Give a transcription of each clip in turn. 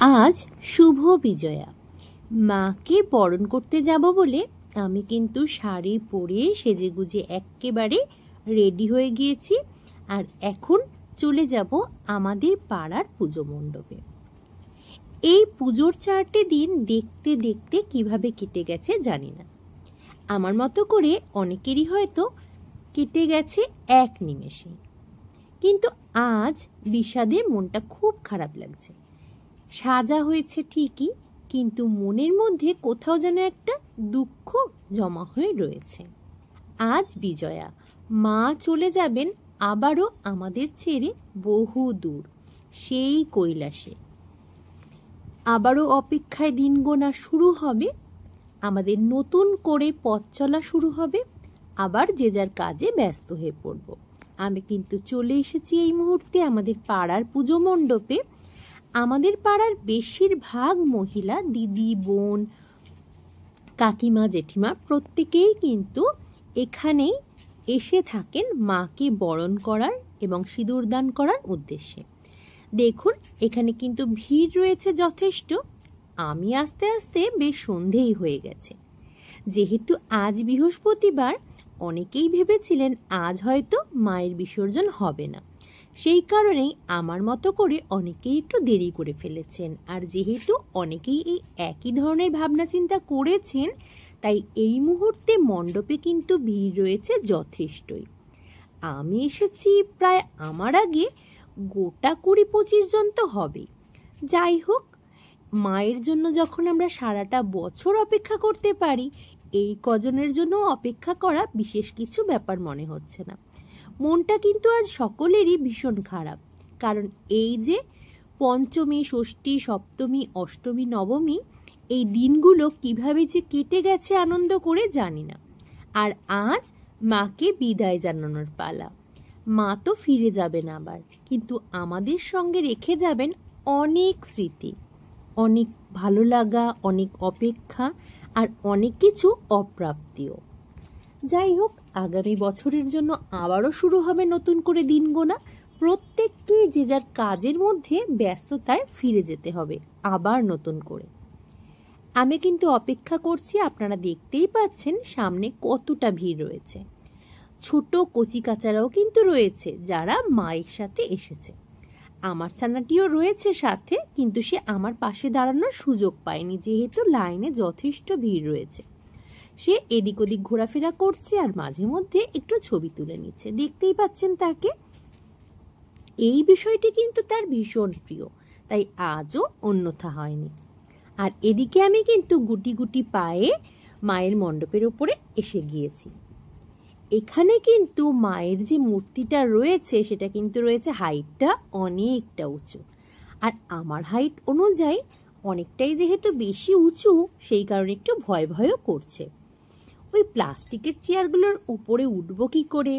আজ শুভ বিজয়া। মাকে বরণ করতে যাব বলে আমি কিন্তু শাড়ি পরে সেজেগুজে একেবারে রেডি হয়ে গিয়েছি। আর এখন চলে যাব আমাদের পাড়ার পুজো মণ্ডপে। এই পুজোর 4টে দিন দেখতে দেখতে কিভাবে কেটে গেছে জানি না। আমার মতো করে অনেকেরই হয়তো কেটে গেছে এক নিমেষে, কিন্তু আজ বিষাদে মনটা খুব খারাপ লাগছে। সাজা হয়েছে ঠিকই, কিন্তু মনের মধ্যে কোথাও যেন একটা দুঃখ জমা হয়ে রয়েছে। আজ বিজয়া, মা চলে যাবেন আবারও আমাদের ছেড়ে বহু দূর, সেই কৈলাসে। আবারও অপেক্ষায় দিন গোনা শুরু হবে, আমাদের নতুন করে পথ চলা শুরু হবে, আবার যে যার কাজে ব্যস্ত হয়ে পড়ব। আমি কিন্তু চলে এসেছি এই মুহূর্তে আমাদের পাড়ার পুজো মণ্ডপে। আমাদের পাড়ার বেশিরভাগ মহিলা, দিদি, বোন, কাকিমা, জেঠিমা প্রত্যেকেই কিন্তু এখানেই এসে থাকেন মাকে বরণ করার এবং সিঁদুর দান করার উদ্দেশ্যে। দেখুন, এখানে কিন্তু ভিড় রয়েছে যথেষ্ট। আমি আস্তে আস্তে বেশ সন্ধেই হয়ে গেছে। যেহেতু আজ বৃহস্পতিবার, অনেকেই ভেবেছিলেন আজ হয়তো মায়ের বিসর্জন হবে না। সেই কারণেই আমার মতো করে অনেকেই একটু দেরি করে ফেলেছেন। আর যেহেতু অনেকেই এই একই ধরনের ভাবনা চিন্তা করেছেন, তাই এই মুহূর্তে মণ্ডপে কিন্তু ভিড় রয়েছে যথেষ্টই। আমি এসেছি প্রায় আমার আগে গোটা 20-25 জন তো হবেই। যাই হোক, মায়ের জন্য যখন আমরা সারাটা বছর অপেক্ষা করতে পারি, এই কজনের জন্য অপেক্ষা করা বিশেষ কিছু ব্যাপার মনে হচ্ছে না। মনটা কিন্তু আজ সকলেরই ভীষণ খারাপ, কারণ এই যে পঞ্চমী, ষষ্ঠী, সপ্তমী, অষ্টমী, নবমী, এই দিনগুলো কিভাবে যে কেটে গেছে আনন্দ করে জানি না। আর আজ মাকে বিদায় জানানোর পালা। মা তো ফিরে যাবেন আবার, কিন্তু আমাদের সঙ্গে রেখে যাবেন অনেক স্মৃতি, অনেক ভালো লাগা, অনেক অপেক্ষা, আর অনেক কিছু অপ্রাপ্তিও। যাই হোক, আগামী বছরের জন্য আবারও শুরু হবে নতুন করে দিন গোনা। প্রত্যেককে যে যার কাজের মধ্যে ব্যস্ততায় ফিরে যেতে হবে আবার নতুন করে। আমি কিন্তু অপেক্ষা করছি। আপনারা দেখতেই পাচ্ছেন সামনে কতটা ভিড় রয়েছে। ছোট কচি কাচারাও কিন্তু রয়েছে যারা মায়ের সাথে এসেছে। আমার ছানাটিও রয়েছে সাথে, কিন্তু সে আমার পাশে দাঁড়ানোর সুযোগ পায়নি, যেহেতু লাইনে যথেষ্ট ভিড় রয়েছে। সে এদিক ওদিক ঘোরাফেরা করছে আর মাঝে মধ্যে একটু ছবি তুলে নিচ্ছে, দেখতেই পাচ্ছেন তাকে। এই বিষয়টি কিন্তু তার ভীষণ প্রিয়, তাই আজও অন্যথা হয়নি। আর এদিকে আমি কিন্তু গুটি গুটি পায়ে মায়ের মণ্ডপের উপরে এসে গিয়েছি। এখানে কিন্তু মায়ের যে মূর্তিটা রয়েছে, সেটা কিন্তু রয়েছে হাইটটা অনেকটা উঁচু। আর আমার হাইট অনুযায়ী অনেকটাই যেহেতু বেশি উঁচু, সেই কারণে একটু ভয় ভয়ও করছে। ওই প্লাস্টিকের চেয়ারগুলোর উপরে উঠবো কি করে,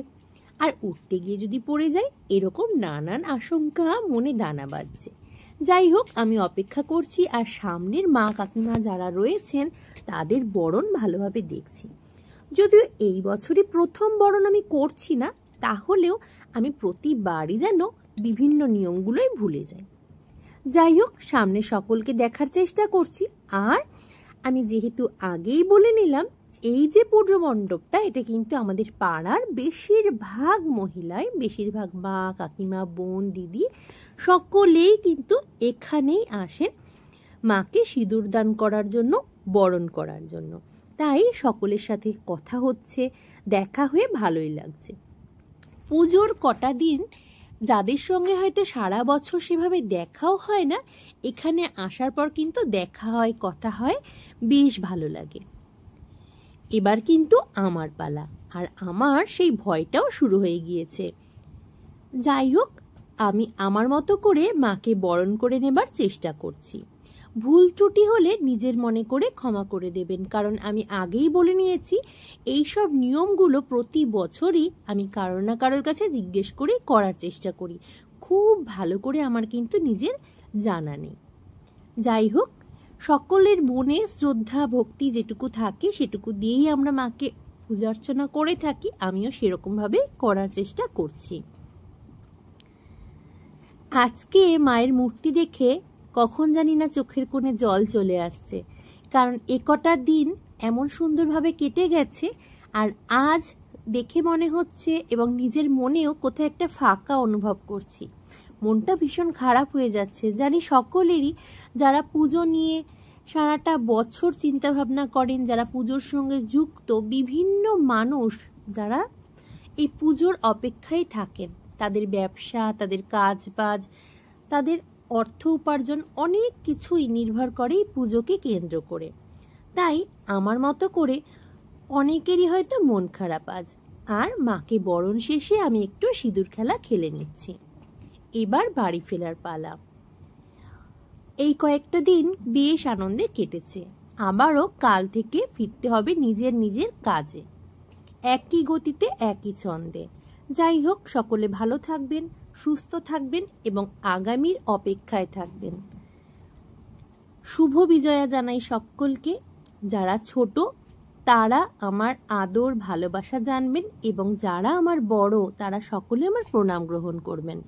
আর উঠতে গিয়ে যদি পড়ে যাই, এরকম নানান আশঙ্কা মনে দানা বাঁধছে। যাই হোক, আমি অপেক্ষা করছি আর সামনের মা কাকিমা যারা রয়েছেন তাদের বরণ ভালোভাবে দেখছি। যদিও এই বছরই প্রথম বরণ আমি করছি না, তাহলেও আমি প্রতিবারই যেন বিভিন্ন নিয়মগুলোই ভুলে যাই। যাই হোক, সামনে সকলকে দেখার চেষ্টা করছি। আর আমি যেহেতু আগেই বলে নিলাম, এই যে পুজো মণ্ডপটা, এটা কিন্তু আমাদের পাড়ার বেশিরভাগ মহিলাই, বেশিরভাগ মা, কাকিমা, বোন, দিদি সকলেই কিন্তু এখানেই আসেন মাকে সিঁদুর দান করার জন্য, বরণ করার জন্য। তাই সকলের সাথে কথা হচ্ছে, দেখা হয়ে ভালোই লাগছে। পুজোর কটা দিন যাদের সঙ্গে হয়তো সারা বছর সেভাবে দেখাও হয় না, এখানে আসার পর কিন্তু দেখা হয়, কথা হয়, বেশ ভালো লাগে। এবার কিন্তু আমার পালা, আর আমার সেই ভয়টাও শুরু হয়ে গিয়েছে। যাই হোক, আমি আমার মতো করে মাকে বরণ করে নেবার চেষ্টা করছি। ভুল ত্রুটি হলে নিজের মনে করে ক্ষমা করে দেবেন, কারণ আমি আগেই বলে নিয়েছি এই সব নিয়মগুলো প্রতি বছরই আমি কারো না কারোর কাছে জিজ্ঞেস করে করার চেষ্টা করি। খুব ভালো করে আমার কিন্তু নিজের জানা নেই। যাই হোক, সকলের মনে শ্রদ্ধা ভক্তি যেটুকু থাকে সেটুকু দিয়েই আমরা মাকে পূজা অর্চনা করে থাকি। আমিও সেরকমভাবে করার চেষ্টা করছি। আজকে মায়ের মূর্তি দেখে কখন জানি না চোখের কোণে জল চলে আসছে, কারণ কটা দিন এমন সুন্দরভাবে কেটে গেছে। আর আজ দেখে মনে হচ্ছে এবং নিজের মনেও কোথাও একটা ফাঁকা অনুভব করছি। মনটা ভীষণ খারাপ হয়ে যাচ্ছে। জানি সকলেরই, যারা পুজো নিয়ে সারাটা বছর চিন্তা ভাবনা করেন, যারা পুজোর সঙ্গে যুক্ত, বিভিন্ন মানুষ যারা এই পুজোর অপেক্ষায় থাকেন, তাদের ব্যবসা, তাদের কাজবাজ, তাদের অর্থ উপার্জন অনেক কিছুই নির্ভর করে এই পুজোকে কেন্দ্র করে। তাই আমার মতো করে অনেকেরই হয়তো মন খারাপ আজ। আর মাকে বরণ শেষে আমি একটু সিঁদুর খেলা খেলে নিচ্ছি। এবার বাড়ি ফেরার পালা। এই কয়েকটা দিন বেশ আনন্দে কেটেছে। আবারও কাল থেকে ফিরতে হবে নিজের নিজের কাজে, একই গতিতে একই ছন্দে। যাই হোক, সকলে ভালো থাকবেন, সুস্থ থাকবেন এবং আগামীর অপেক্ষায় থাকবেন। শুভ বিজয়া জানাই সকলকে। যারা ছোট তারা আমার আদর ভালোবাসা জানবেন এবং যারা আমার বড় তারা সকলে আমার প্রণাম গ্রহণ করবেন।